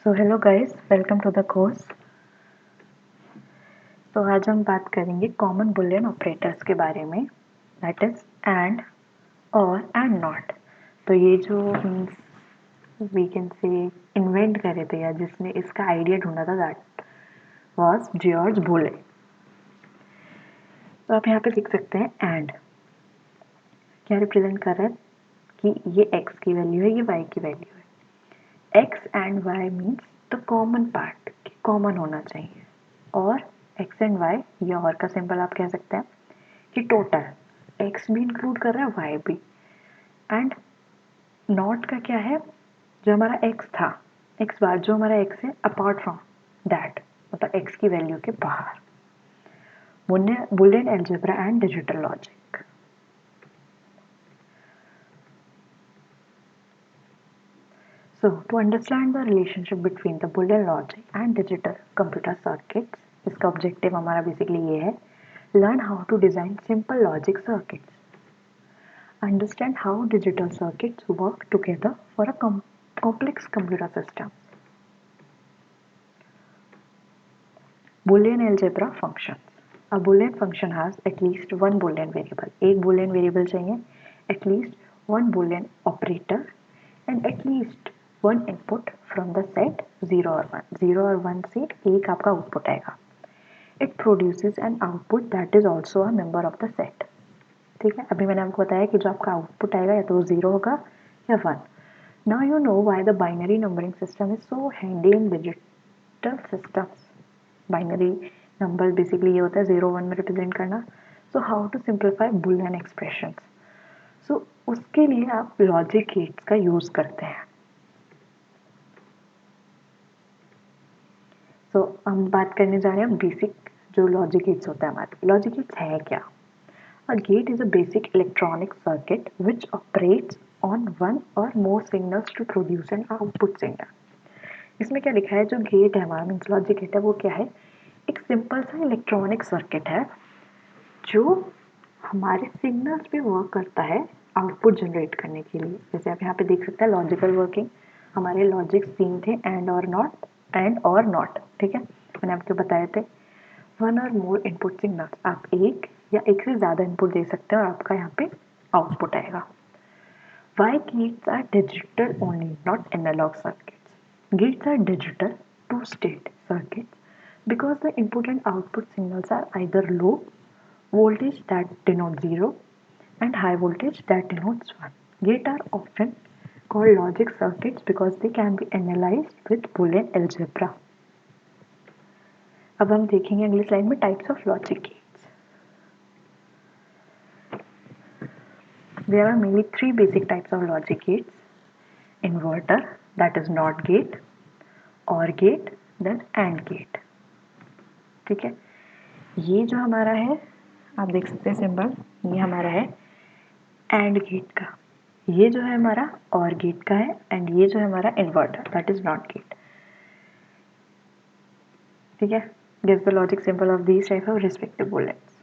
So hello guys, welcome to the course. तो आज हम बात करेंगे कॉमन बुलियन ऑपरेटर्स के बारे में, दैट इज एंड, और एंड नॉट। तो ये जो means we can say invent करे थे या जिसने इसका आइडिया ढूंढा था, दैट वाज जॉर्ज बुले। तो आप यहाँ पे देख सकते हैं एंड क्या रिप्रेजेंट कर रहा है कि ये x की वैल्यू है, ये y की वैल्यू है। x and y means the common part, common होना चाहिए। और x एंड y, ये और का सिंबल आप कह सकते हैं कि टोटल x भी इंक्लूड कर रहा है y भी। एंड नॉट का क्या है, जो हमारा x था, x बार जो हमारा x है अपार्ट फ्रॉम दैट, मतलब x की वैल्यू के बाहर। Boolean algebra and digital logic. So, to understand the relationship between the Boolean logic and digital computer circuits, इसका objective हमारा basically ये है, learn how to design simple logic circuits, understand how digital circuits work together for a complex computer system. Boolean algebra functions. A Boolean function has at least one Boolean variable. एक Boolean variable चाहिए, at least one Boolean operator, and at least one input from the set 0 और 1. 0 और 1 से एक आपका output आएगा. It produces an output that is also a member of the set. ठीक है, अभी मैंने आपको बताया कि जो आपका output आएगा या तो 0 होगा या 1. Now you know why the binary numbering system is so handy in digital systems. Binary number basically ये होता है 0 1 में represent करना. So how to simplify Boolean expressions? So उसके लिए आप logic gates का use करते हैं. तो हम बात करने जा रहे हैं बेसिक जो लॉजिक गेट्स होता है हमारे. लॉजिक गेट्स है क्या? A gate is a basic electronic circuit which operates on one or more signals to produce an output signal. इसमें क्या लिखा है, जो गेट है हमारा मीन्स लॉजिक गेट है, वो क्या है, एक सिंपल सा इलेक्ट्रॉनिक सर्किट है जो हमारे सिग्नल्स पे वर्क करता है आउटपुट जनरेट करने के लिए. जैसे आप यहाँ पे देख सकते हैं लॉजिकल वर्किंग, हमारे लॉजिक 3 थे, एंड और नॉट, एंड और नॉट. ठीक है, मैंने आपको बताए थे one or more input signals, आप एक या एक से ज़्यादा इनपुट दे सकते हैं और आपका यहाँ पे आउटपुट आएगा. Why gates are digital only, not analog circuits? Gates are digital two-state circuits because the input and output signals are either low voltage that denotes 0 and high voltage that denotes 1. Gates are often called logic circuits because they can be analyzed with Boolean algebra. अब हम देखेंगे अगली slide में types of logic gates. There are mainly three basic types of logic gates: inverter, that is NOT gate, OR gate, then AND gate. ठीक है, ये जो हमारा है आप देख सकते हैं सिंबल, ये हमारा है AND गेट का, ये जो है हमारा OR गेट का है, एंड ये जो है हमारा inverter, that is NOT gate. ठीक है, gives the logic symbol of these type of respective bullets.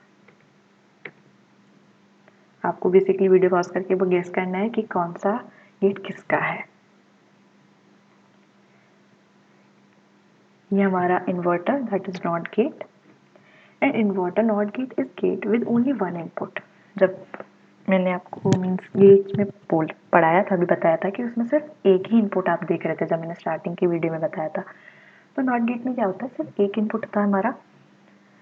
आपको बेसिकली वीडियो पॉज करके वो गेस करना है कि कौन सा गेट किसका है. ये हमारा inverter, that is not gate, and inverter not gate is get with only one input. जब मैंने आपको मीन्स गेट्स में पढ़ाया था, अभी बताया था कि उसमें सिर्फ एक ही इनपुट आप देख रहे थे, जब मैंने स्टार्टिंग की वीडियो में बताया था. तो नॉट गेट में क्या होता है, सिर्फ एक इनपुट था हमारा.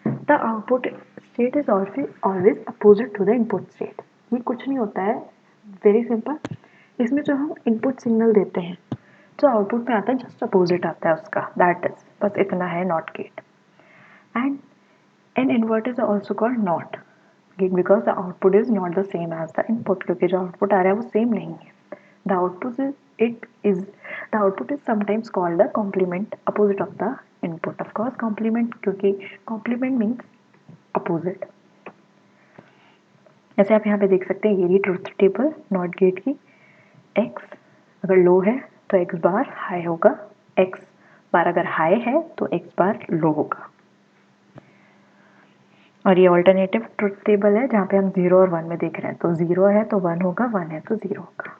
The output state is always opposite to the input state. ये कुछ नहीं होता है, वेरी सिंपल. इसमें जो हम इनपुट सिग्नल देते हैं, जो आउटपुट में आता है जस्ट अपोजिट आता है उसका, दैट इज, बस इतना है not gate. And an inverter is also called not gate because the output is not the same as the input, क्योंकि जो आउटपुट आ रहा है वो सेम नहीं है. The output is sometimes called the complement opposite of the input. Of course complement, क्योंकि complement means opposite. जैसे आप यहाँ पे देख सकते हैं, ये रही ट्रुथ टेबल नॉट गेट की. x अगर लो है तो x बार हाई होगा, x बार अगर हाई है तो x बार लो होगा. और ये ऑल्टरनेटिव ट्रुथ टेबल है जहाँ पे हम 0 और 1 में देख रहे हैं. तो 0 है तो 1 होगा, 1 है तो 0 होगा.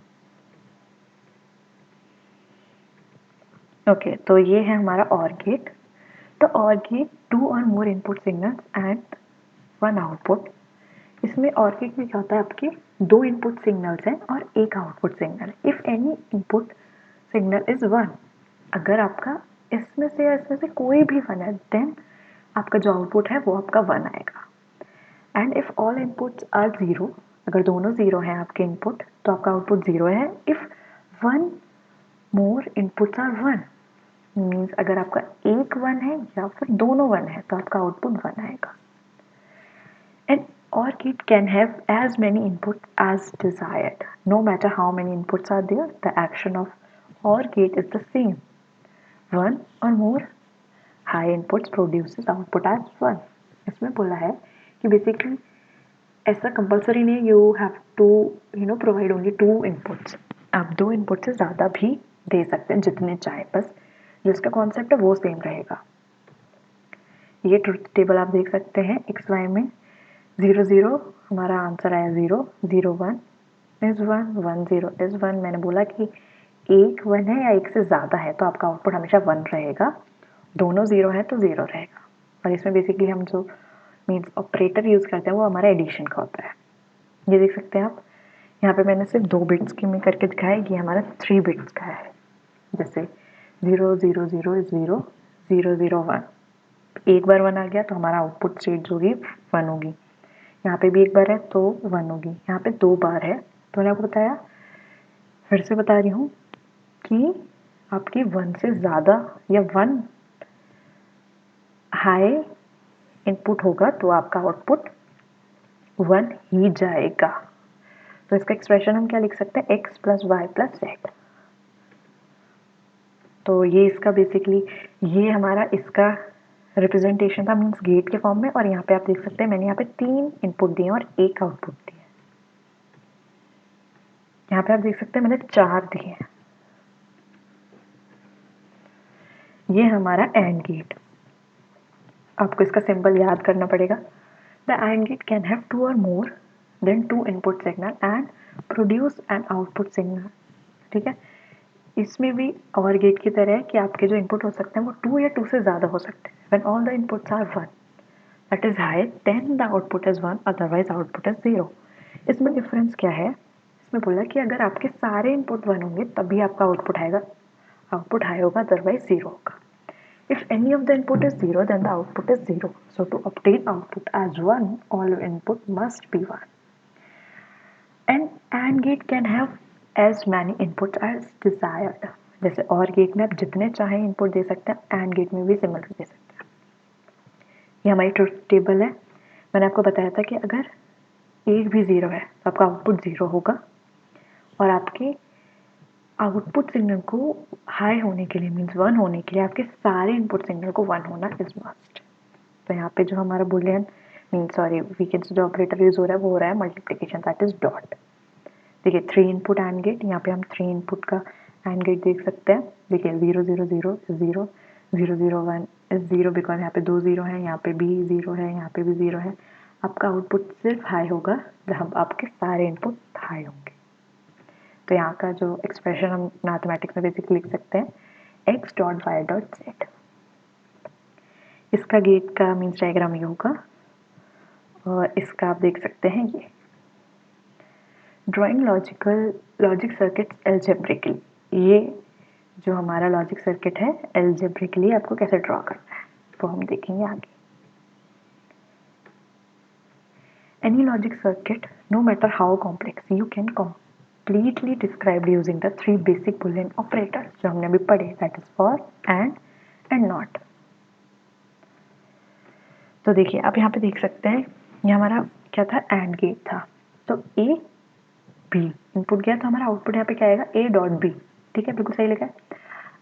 ओके, तो ये है हमारा और गेट। तो और गेट 2 और मोर इनपुट सिग्नल्स एंड 1 आउटपुट। इसमें और गेट में क्या होता है, आपके 2 इनपुट सिग्नल्स हैं और 1 output signal. If any input signal is 1, अगर आपका इसमें से कोई भी 1 है, देन आपका जो आउटपुट है वो आपका 1 आएगा। And if all inputs are 0, अगर दोनों 0 हैं आपके इनपुट, तो आपका आउटपुट 0 है। If 1 more inputs are 1, means अगर आपका एक 1 है या फिर दोनों 1 है, तो आपका आउटपुट 1 आएगा। An OR gate can have as many inputs as desired. No matter how many inputs are there, the action of OR gate is the same. One or more high inputs produces output as one. इसमें बोला है कि basically ऐसा compulsory नहीं है, you have to provide only 2 inputs. आप 2 input से ज़्यादा भी दे सकते हैं जितने चाहे, बस जो इसका कॉन्सेप्ट है वो सेम रहेगा। ये ट्रुथ टेबल आप देख सकते हैं, एक्स वाई में 0 0 हमारा आंसर आया 0 0 1 इज 1 1 0 इज 1। मैंने बोला कि एक 1 है या एक से ज़्यादा है तो आपका आउटपुट हमेशा 1 रहेगा, दोनों 0 है तो 0 रहेगा। और इसमें बेसिकली हम जो मीन्स ऑपरेटर यूज़ करते हैं वो हमारा एडिशन का होता है। ये देख सकते हैं आप, यहाँ पे मैंने सिर्फ 2 बिट्स की में करके दिखाया, ये हमारा 3 बिट्स का है। जैसे 0 0 0 इज 0 0 0 1, एक बार 1 आ गया तो हमारा आउटपुट स्टेट जो होगी 1 होगी। यहाँ पे भी एक बार है तो 1 होगी, यहाँ पे 2 बार है तो मैंने आपको बताया, फिर से बता रही हूँ कि आपकी 1 से ज़्यादा या 1 हाई इनपुट होगा तो आपका आउटपुट 1 ही जाएगा। तो इसका एक्सप्रेशन हम क्या लिख सकते हैं, x plus Y plus Z. तो ये इसका बेसिकली ये हमारा इसका रिप्रेजेंटेशन था, मीन्स गेट के फॉर्म में। और यहाँ पे आप देख सकते हैं मैंने यहाँ पे 3 इनपुट दिए और 1 आउटपुट दिया। यहाँ पे आप देख सकते हैं मैंने 4 दिए हैं। ये हमारा एंड गेट, आपको इसका सिंबल याद करना पड़ेगा। The end get can have 2 और more than 2 input signal and produce an output signal. ठीक है, इसमें भी और गेट की तरह है कि आपके जो इनपुट हो सकते हैं वो 2 या 2 से ज़्यादा हो सकते हैं। When all the inputs are 1 that is high, then the output is 1, otherwise output is 0। इसमें डिफरेंस क्या है, इसमें बोला कि अगर आपके सारे इनपुट 1 होंगे तभी आपका आउटपुट आएगा, आउटपुट हाई होगा, अदरवाइज 0 होगा। If any of the input is 0, then the output is 0. So to obtain output as 1, all input must be 1. And AND gate can have as many inputs as desired. जैसे और gate में आप जितने चाहें input दे सकते हैं, and gate में भी सिमिलर दे सकते हैं। ये हमारी ट्रुथ टेबल है। मैंने आपको बताया था कि अगर एक भी 0 है तो आपका आउटपुट 0 होगा, और आपके आउटपुट सिग्नल को हाई होने के लिए मीन्स 1 होने के लिए आपके सारे इनपुट सिग्नल को 1 होना इज मस्ट। तो यहाँ पे जो हमारा बुलियन मीन्स सॉरी वीकेंड जो ऑपरेटर यूज हो रहा है वो हो रहा है मल्टीप्लिकेशन, दैट इज डॉट। देखिए 3 इनपुट एंड गेट, यहाँ पे हम 3 इनपुट का एंड गेट देख सकते हैं। देखिए 0 0 0 0 0 0 1 इज 0 बिकॉज यहाँ पे 2 0 है, यहाँ पे भी 0 है, यहाँ पे भी 0 है। आपका आउटपुट सिर्फ हाई होगा जब आपके सारे इनपुट हाई होंगे। तो यहाँ का जो एक्सप्रेशन हम मैथमेटिक्स में बेसिकली लिख सकते हैं x dot Y dot Z. इसका गेट का मीन्स डायग्राम ये होगा, और इसका आप देख सकते हैं ये ड्राइंग लॉजिक सर्किट एल्जेब्रिकली। ये जो हमारा लॉजिक सर्किट है एल्जेब्रिकली आपको कैसे ड्रॉ करना है वो हम देखेंगे आगे। Any logic circuit no matter how complex you can completely described using the 3 basic boolean operators जो हमने अभी पढ़े, that is for, and not। तो देखिए आप यहाँ पे देख सकते हैं ये हमारा क्या था, एंड गेट था। तो ए बी इनपुट गया तो हमारा आउटपुट यहाँ पे क्या आएगा, ए डॉट बी। ठीक है, बिल्कुल सही लिखा है।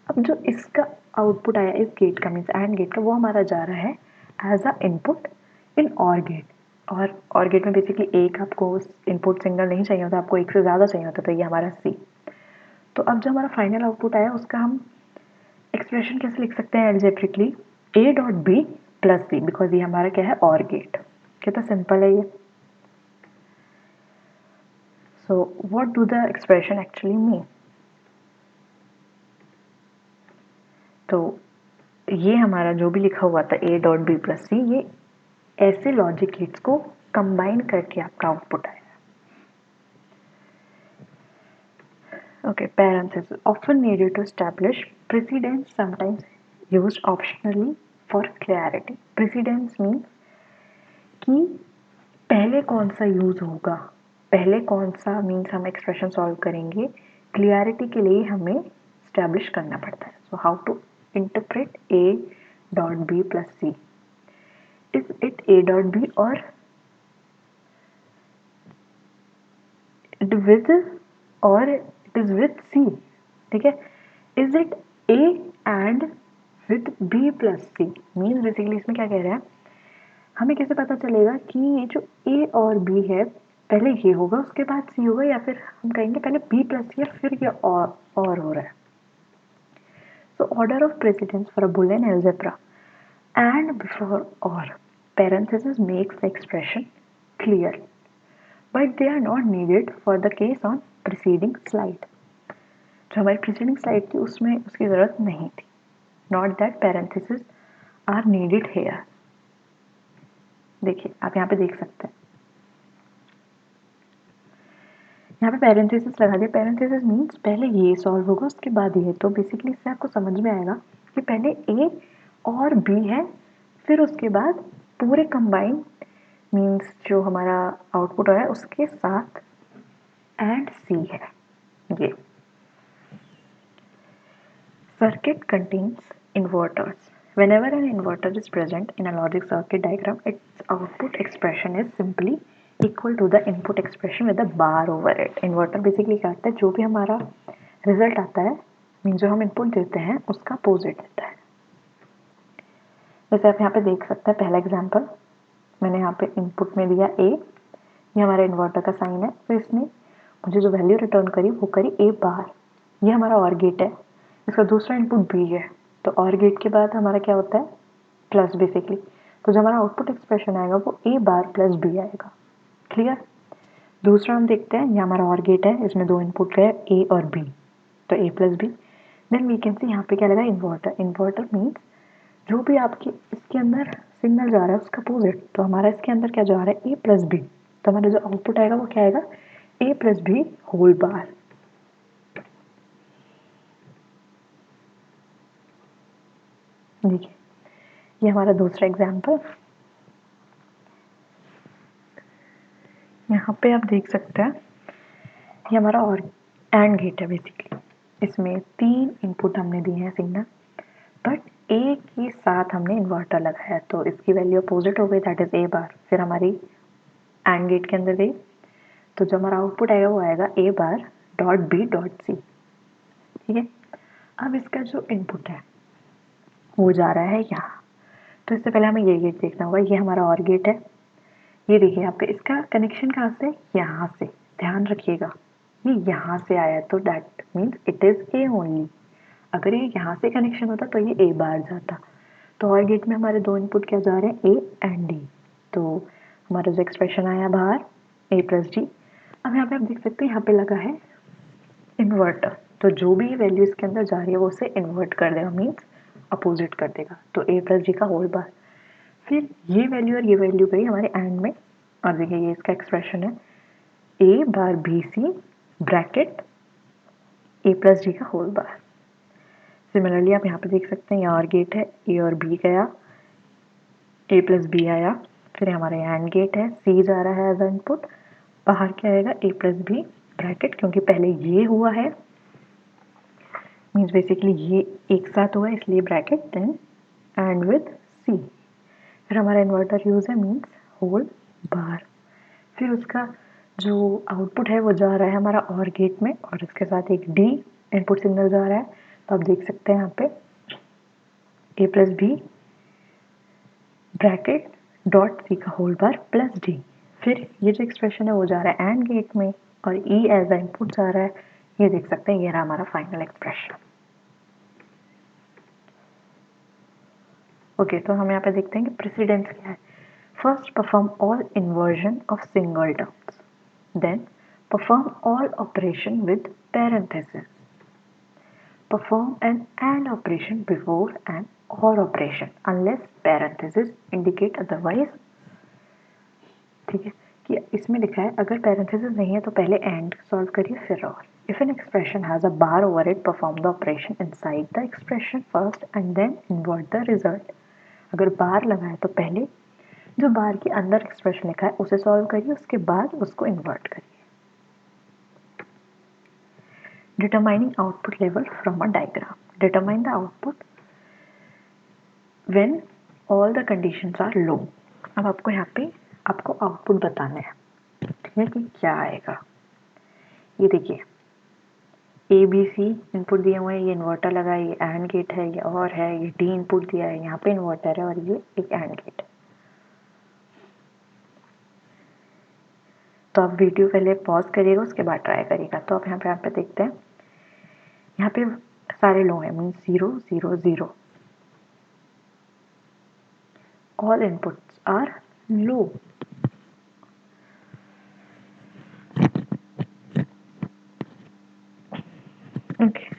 अब जो इसका आउटपुट आया इस गेट का मीन्स एंड गेट का, वो हमारा जा रहा है एज अ इनपुट इन और गेट। और गेट में बेसिकली एक आपको इनपुट सिग्नल नहीं चाहिए होता, आपको एक से ज़्यादा चाहिए होता, तो ये हमारा सी। तो अब जो हमारा फाइनल आउटपुट आया उसका हम एक्सप्रेशन कैसे लिख सकते हैं algebraically, A dot B plus C, because ये हमारा क्या है और गेट। कितना सिंपल है ये। So what do the expression actually mean. तो ये हमारा जो भी लिखा हुआ था a डॉट बी प्लस सी, ये ऐसे लॉजिक गेट्स को कंबाइन करके आपका आउटपुट आएगा। Okay, parenthesis often needed to establish precedence, sometimes used optionally for clarity. Precedence means कि पहले कौन सा यूज होगा, पहले कौन सा मीन्स हम एक्सप्रेशन सॉल्व करेंगे, क्लियरिटी के लिए हमें स्टैब्लिश करना पड़ता है। So how to interpret a dot b plus C, is it a dot b और विद और इट इज विद सी, ठीक है। Is it a and with b plus C means basically इसमें क्या कह रहा है, हमें कैसे पता चलेगा कि ये जो a और b है पहले ये होगा उसके बाद c होगा, या फिर हम कहेंगे पहले b प्लस सी है फिर ये और हो रहा है। So order of precedence for a Boolean algebra and before और parenthesis makes the expression clear, but they are not needed for the case on preceding slide। जो हमारी preceding slide थी उसमें उसकी ज़रूरत नहीं थी। Not that parentheses are needed here। देखिए आप यहाँ पे देख सकते हैं, यहाँ पे parentheses लगा दिया। parentheses मीन्स पहले ये सॉल्व होगा उसके बाद ये, तो बेसिकली इससे आपको समझ में आएगा कि पहले a और b है फिर उसके बाद पूरे कंबाइन मीन्स जो हमारा आउटपुट हो रहा है उसके साथ एंड c है ये। Circuit contains inverters. Whenever an inverter is present in a logic circuit diagram, its output expression is simply equal to the input expression with a bar over it। Inverter basically क्या करता है, जो भी हमारा result आता है mean जो हम इनपुट देते हैं उसका अपोजिट देता है। जैसे आप यहाँ पे देख सकते हैं, पहला एग्जाम्पल मैंने यहाँ पे इनपुट में दिया a, ये हमारा इन्वर्टर का साइन है, तो इसने मुझे जो वैल्यू रिटर्न करी वो करी a बार। ये हमारा और गेट है, इसका दूसरा इनपुट b है, तो और गेट के बाद हमारा क्या होता है प्लस बेसिकली, तो जो हमारा आउटपुट एक्सप्रेशन आएगा वो a बार प्लस b आएगा। क्लियर। दूसरा हम देखते हैं, ये हमारा और गेट है, इसमें दो इनपुट गए a और b, तो a plus b। Then we can see यहाँ पे क्या लगा इन्वर्टर। इन्वर्टर मीन्स जो भी आपके इसके अंदर सिग्नल जा रहा है उसका अपोजिट, तो हमारा इसके अंदर क्या जा रहा है a प्लस b, तो हमारा जो आउटपुट आएगा वो क्या आएगा a plus b whole bar. देखिए ये हमारा दूसरा एग्जाम्पल, यहाँ पे आप देख सकते हैं ये हमारा और एंड गेट है बेसिकली, इसमें तीन इनपुट हमने दिए हैं सिग्नल, बट ए के साथ हमने इन्वर्टर लगाया तो इसकी वैल्यू अपोजिट हो गई, दैट इज ए बार। फिर हमारी एंड गेट के अंदर गई तो जो हमारा आउटपुट आएगा वो आएगा A bar dot B dot C, ठीक है। अब इसका जो इनपुट है वो जा रहा है यहाँ, तो इससे पहले हमें ये गेट देखना होगा, ये हमारा और गेट है, ये देखिए यहाँ पे इसका कनेक्शन कहाँ से, यहाँ से, ध्यान रखिएगा ये यहाँ से आया तो that means it is A only. अगर ये यहाँ से कनेक्शन होता तो ये ए बार जाता, तो और गेट में हमारे दो इनपुट क्या जा रहे हैं ए एंड डी, तो हमारा जो एक्सप्रेशन आया बाहर ए प्लस डी। अब यहाँ पे आप देख सकते हैं यहाँ पे लगा है इन्वर्टर, तो जो भी वैल्यू इसके अंदर जा रही है वो उसे इन्वर्ट कर देगा मीन्स अपोजिट कर देगा, तो ए प्लस डी का होल बार। फिर ये वैल्यू और ये वैल्यू गई हमारे एंड में, और देखिए ये इसका एक्सप्रेशन है ए बार बी सी ब्रैकेट ए प्लस डी का होल बार। सिमिलरली आप यहाँ पे देख सकते हैं, यहाँ और गेट है, ए और बी गया, ए प्लस बी आया, फिर हमारा एंड गेट है, सी जा रहा है एज इनपुट, बाहर क्या आएगा ए प्लस बी ब्रैकेट, क्योंकि पहले ये हुआ है मीन्स बेसिकली ये एक साथ हुआ है इसलिए bracket, then and with C. फिर हमारा इन्वर्टर यूज है मीन्स होल बार। फिर उसका जो आउटपुट है वो जा रहा है हमारा और गेट में, और इसके साथ एक डी इनपुट सिग्नल जा रहा है, तो आप देख सकते हैं यहाँ पे A plus B bracket dot C का होल बार प्लस डी। फिर ये जो एक्सप्रेशन है वो जा रहा है एंड गेट में, और ई एज अ इनपुट जा रहा है, ये देख सकते हैं ये रहा हमारा फाइनल एक्सप्रेशन। ओके, तो हम यहाँ पे देखते हैं कि प्रेसिडेंस क्या है। First perform all inversion of single terms, then perform all operation with parenthesis, perform an AND operation before an OR operation unless parenthesis indicate otherwise। ठीक है कि इसमें लिखा है अगर parenthesis नहीं है तो पहले AND सॉल्व करिए फिर OR। If an expression has a bar over it, perform the operation inside the expression first and then invert the result। अगर बार लगा है तो पहले जो बार के अंदर एक्सप्रेशन लिखा है उसे सॉल्व करिए, उसके बाद उसको इन्वर्ट करिए। Determining output level from a diagram. Determine the output when all the conditions are low। अब आपको यहाँ पे आपको आउटपुट बताना है, ठीक है कि क्या आएगा। ये देखिए ए बी सी इनपुट दिए हुए हैं, ये इन्वर्टर लगा है, ये एंड गेट है, ये और है, ये डी इनपुट दिया है, यहाँ पे इन्वर्टर है और ये एक एंड गेट है। तो आप वीडियो पहले पॉज करिएगा उसके बाद ट्राई करिएगा। तो आप यहाँ पे देखते हैं, यहाँ पे सारे लो हैं, means 0 0 0। All inputs are low. Okay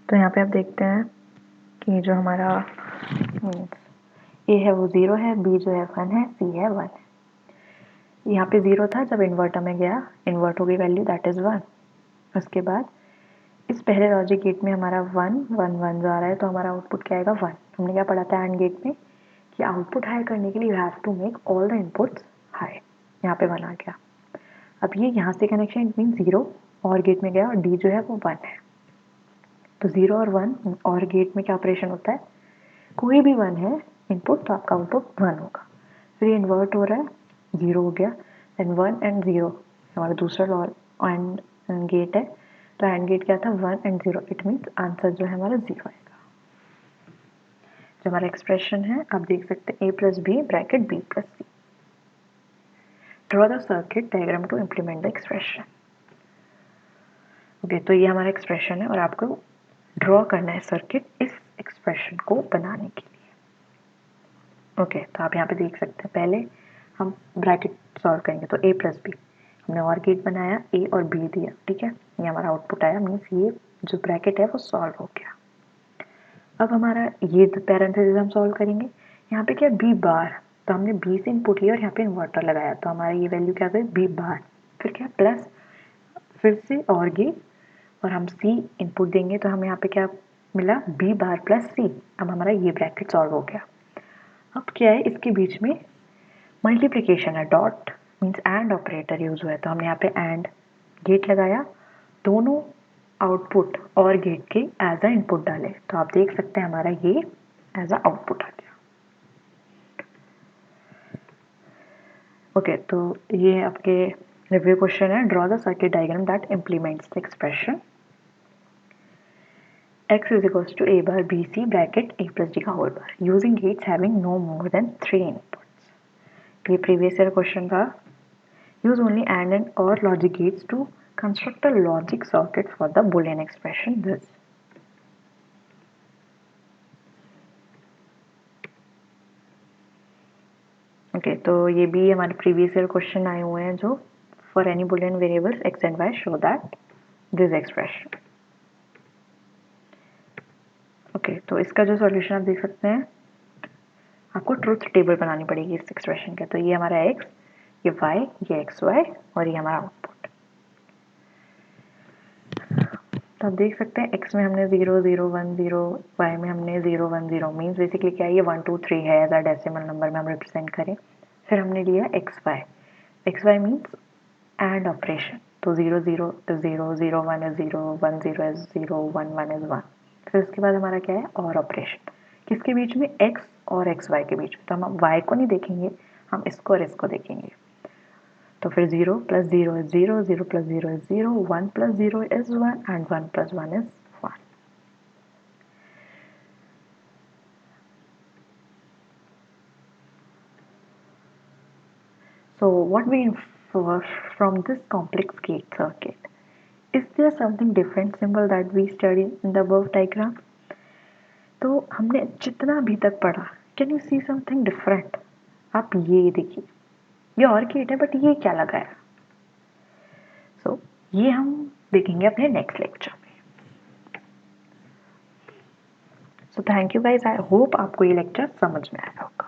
तो यहाँ पे आप देखते हैं कि जो हमारा ए है वो 0 है, बी जो है 1 है, सी है 1 है। यहाँ पे 0 था, जब इन्वर्टर में गया इन्वर्ट हो गई वैल्यू दैट इज़ 1। उसके बाद इस पहले लॉजिक गेट में हमारा 1 1 1 जा रहा है, तो हमारा आउटपुट क्या आएगा 1। हमने क्या पढ़ा था एंड गेट में कि आउटपुट हाई करने के लिए you have to make all the inputs high. यहाँ पे 1 आ गया। अब ये यहाँ से कनेक्शन इट मीन 0 और गेट में गया और डी जो है वो 1 है। तो 0 और 1 और गेट में क्या ऑपरेशन होता है, कोई भी 1 है इनपुट तो आपका आउटपुट 1 होगा। फिर ये इन्वर्ट हो रहा है, 0 हो गया, देन 1 एंड 0 हमारा दूसरा एंड गेट है। तो एंड गेट क्या था 1 एंड 0, इट मीन्स आंसर जो है हमारा 0 आएगा। जो हमारा एक्सप्रेशन है आप देख सकते हैं a plus B bracket b plus सी। Draw the circuit diagram to implement the expression. Okay तो ये हमारा एक्सप्रेशन है और आपको ड्रॉ करना है सर्किट इस एक्सप्रेशन को बनाने के लिए। ओके तो आप यहाँ पे देख सकते हैं, पहले हम ब्रैकेट सॉल्व करेंगे। तो a प्लस बी हमने और गेट बनाया, a और b दिया, ठीक है, ये हमारा आउटपुट आया, मीन्स ये जो ब्रैकेट है वो सॉल्व हो गया। अब हमारा ये पैरेंथेसिस हम सॉल्व करेंगे। यहाँ पे क्या बी बार, तो हमने बी से इनपुट लिया और यहाँ पे इन्वर्टर लगाया, तो हमारा ये वैल्यू क्या गई बी बार। फिर क्या प्लस फिर से और गेट और हम सी इनपुट देंगे, तो हमें यहाँ पे क्या मिला बी बार प्लस सी। अब हमारा ये ब्रैकेट सॉल्व हो गया। अब क्या है इसके बीच में मल्टीप्लिकेशन है, dot means and operator use हुआ है, तो हमने यहाँ पे एंड गेट लगाया, दोनों आउटपुट और गेट के एज अ इनपुट डाले, तो आप देख सकते हैं हमारा ये एज अ आउटपुट आ गया। ओके तो ये आपके रिव्यू क्वेश्चन है, draw the circuit diagram that implements the expression x is equals to a bar bc bracket a plus d का whole bar using gates having no more than 3 inputs. ये previous year question था। Use only and और logic gates to construct a logic circuit for the Boolean expression this. Okay तो ये भी हमारे previous year question आए हुए हैं, जो for any Boolean variables x and y show that this expression. Okay तो इसका जो सॉल्यूशन आप देख सकते हैं, आपको ट्रुथ टेबल बनानी पड़ेगी इस एक्सप्रेशन का। तो ये हमारा x, ये y, ये एक्स वाई और ये हमारा आउटपुट। तो आप देख सकते हैं x में हमने 0 0 1 0, y में हमने 0 1 0, मीन्स बेसिकली क्या है ये 1 2 3 है, एज अ डेसिमल नंबर में हम रिप्रेजेंट करें। फिर हमने लिया x y means and operation, तो 0 0 इज 0 0 1 इज 0 1 0 इज 0 1 1 इज 1। फिर उसके बाद हमारा क्या है और ऑपरेशन, किसके बीच में x और एक्स वाई के बीच में, तो हम y को नहीं देखेंगे, हम इसको और इसको देखेंगे। तो फिर 0 plus 0 is 0 0 plus 0 is 0 1 plus 0 is 1 and 1 plus 1 is 1। So what we infer from this complex gate circuit, is there something different symbol that we studied in the above diagram? तो हमने जितना अभी तक पढ़ा, can you see something different? आप ये देखिए, ये और गेट है बट ये क्या लगा है। सो ये हम देखेंगे अपने नेक्स्ट लेक्चर में। So thank you guys, I hope आपको ये लेक्चर समझ में आया होगा।